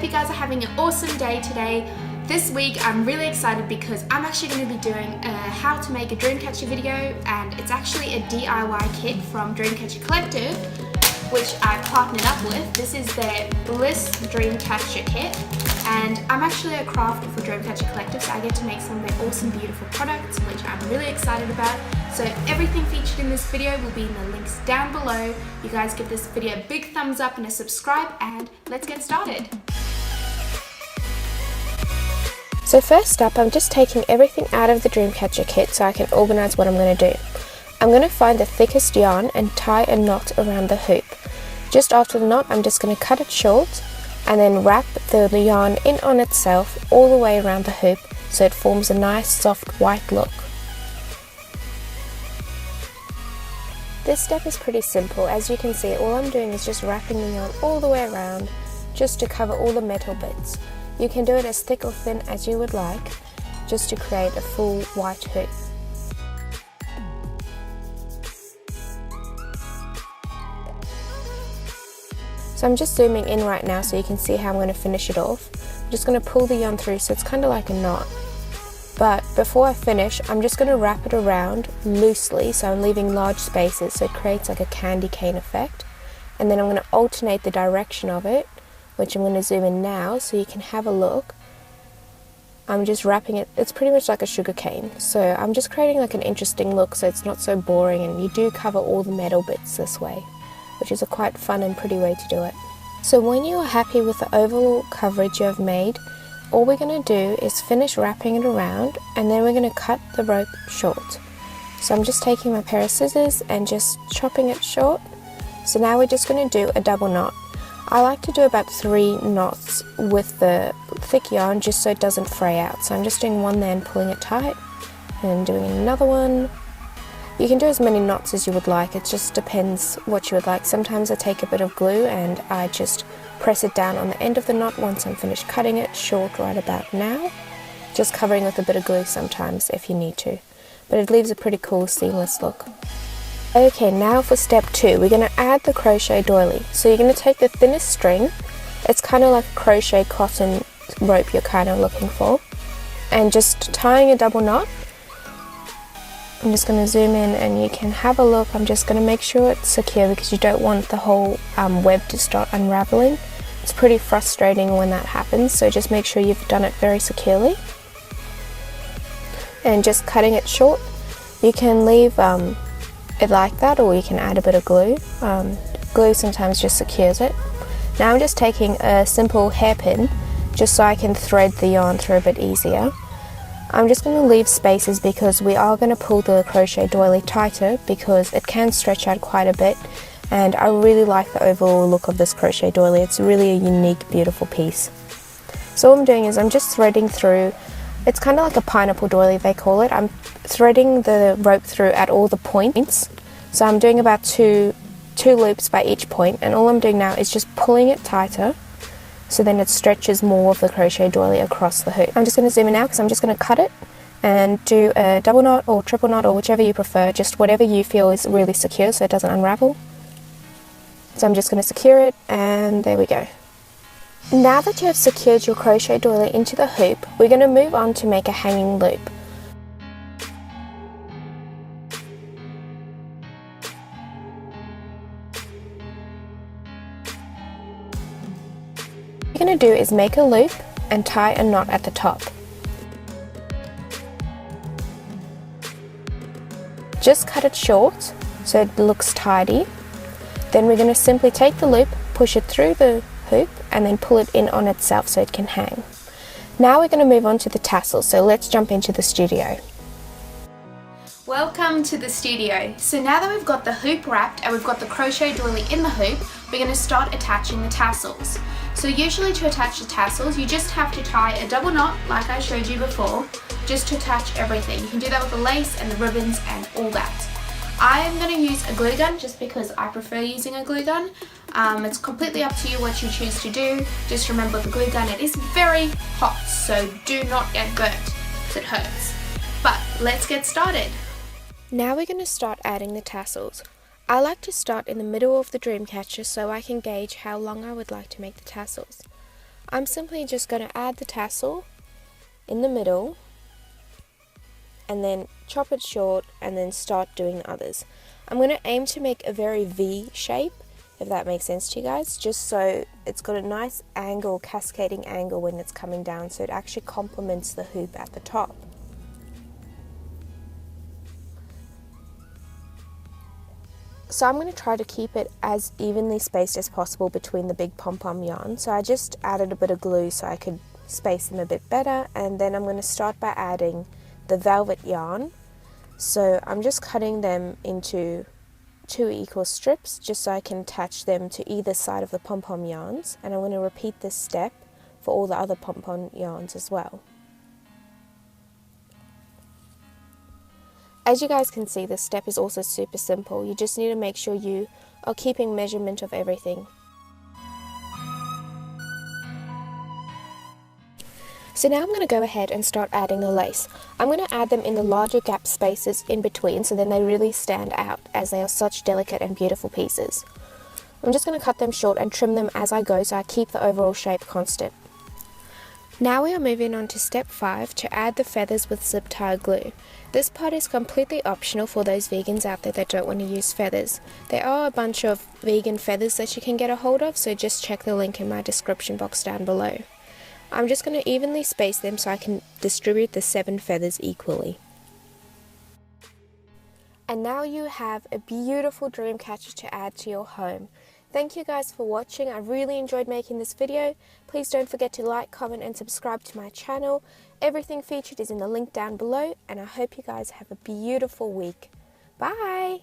hope you guys are having an awesome day today. This week I'm really excited because I'm actually going to be doing a how to make a dreamcatcher video, and it's actually a DIY kit from Dreamcatcher Collective, which I partnered up with. This is their Bliss Dreamcatcher kit, and I'm actually a crafter for Dreamcatcher Collective, so I get to make some of their awesome beautiful products, which I'm really excited about. So everything featured in this video will be in the links down below. You guys give this video a big thumbs up and a subscribe, and let's get started. So first up, I'm just taking everything out of the Dreamcatcher kit so I can organise what I'm going to do. I'm going to find the thickest yarn and tie a knot around the hoop. Just after the knot, I'm just going to cut it short and then wrap the yarn in on itself all the way around the hoop so it forms a nice soft white look. This step is pretty simple. As you can see, all I'm doing is just wrapping the yarn all the way around just to cover all the metal bits. You can do it as thick or thin as you would like, just to create a full white hoop. So I'm just zooming in right now so you can see how I'm going to finish it off. I'm just going to pull the yarn through so it's kind of like a knot. But before I finish, I'm just going to wrap it around loosely, so I'm leaving large spaces so it creates like a candy cane effect. And then I'm going to alternate the direction of it, which I'm going to zoom in now so you can have a look. I'm just wrapping it, it's pretty much like a sugar cane. So I'm just creating like an interesting look so it's not so boring, and you do cover all the metal bits this way, which is a quite fun and pretty way to do it. So when you are happy with the overall coverage you have made, all we're going to do is finish wrapping it around, and then we're going to cut the rope short. So I'm just taking my pair of scissors and just chopping it short. So now we're just going to do a double knot. I like to do about 3 knots with the thick yarn just so it doesn't fray out. So I'm just doing one there and pulling it tight, and doing another one. You can do as many knots as you would like, it just depends what you would like. Sometimes I take a bit of glue and I just press it down on the end of the knot once I'm finished cutting it short right about now. Just covering with a bit of glue sometimes if you need to. But it leaves a pretty cool seamless look. Okay, now for step 2, we're going to add the crochet doily. So you're going to take the thinnest string, it's kind of like a crochet cotton rope you're kind of looking for, and just tying a double knot. I'm just going to zoom in and you can have a look. I'm just going to make sure it's secure because you don't want the whole web to start unraveling. It's pretty frustrating when that happens, so just make sure you've done it very securely. And just cutting it short, you can leave it like that, or you can add a bit of glue. Glue sometimes just secures it. Now I'm just taking a simple hairpin just so I can thread the yarn through a bit easier. I'm just going to leave spaces because we are going to pull the crochet doily tighter because it can stretch out quite a bit, and I really like the overall look of this crochet doily. It's really a unique, beautiful piece. So what I'm doing is I'm just threading through. It's kind of like a pineapple doily, they call it. I'm threading the rope through at all the points. So I'm doing about two loops by each point, and all I'm doing now is just pulling it tighter so then it stretches more of the crochet doily across the hoop. I'm just going to zoom in now because I'm just going to cut it and do a double knot or triple knot or whichever you prefer, just whatever you feel is really secure so it doesn't unravel. So I'm just going to secure it, and there we go. Now that you have secured your crochet doily into the hoop, we're going to move on to make a hanging loop. What you're going to do is make a loop and tie a knot at the top. Just cut it short so it looks tidy. Then we're going to simply take the loop, push it through the hoop, and then pull it in on itself so it can hang. Now we're going to move on to the tassels, so let's jump into the studio. Welcome to the studio. So now that we've got the hoop wrapped and we've got the crochet doily in the hoop, we're going to start attaching the tassels. So usually to attach the tassels, you just have to tie a double knot like I showed you before, just to attach everything. You can do that with the lace and the ribbons and all that. I am going to use a glue gun just because I prefer using a glue gun. It's completely up to you what you choose to do. Just remember, the glue gun, it is very hot, so do not get burnt because it hurts. But let's get started. Now we're going to start adding the tassels. I like to start in the middle of the dream catcher so I can gauge how long I would like to make the tassels. I'm simply just going to add the tassel in the middle and then chop it short and then start doing the others. I'm going to aim to make a very V shape, if that makes sense to you guys, just so it's got a nice angle, cascading angle when it's coming down, so it actually complements the hoop at the top. So I'm going to try to keep it as evenly spaced as possible between the big pom-pom yarn. So I just added a bit of glue so I could space them a bit better, and then I'm going to start by adding the velvet yarn. So I'm just cutting them into 2 equal strips just so I can attach them to either side of the pom-pom yarns, and I'm going to repeat this step for all the other pom-pom yarns as well. As you guys can see, this step is also super simple. You just need to make sure you are keeping measurement of everything. So now I'm going to go ahead and start adding the lace. I'm going to add them in the larger gap spaces in between so then they really stand out as they are such delicate and beautiful pieces. I'm just going to cut them short and trim them as I go so I keep the overall shape constant. Now we are moving on to step 5 to add the feathers with zip tie glue. This part is completely optional for those vegans out there that don't want to use feathers. There are a bunch of vegan feathers that you can get a hold of, so just check the link in my description box down below. I'm just going to evenly space them so I can distribute the 7 feathers equally. And now you have a beautiful dream catcher to add to your home. Thank you guys for watching. I really enjoyed making this video. Please don't forget to like, comment and subscribe to my channel. Everything featured is in the link down below, and I hope you guys have a beautiful week. Bye!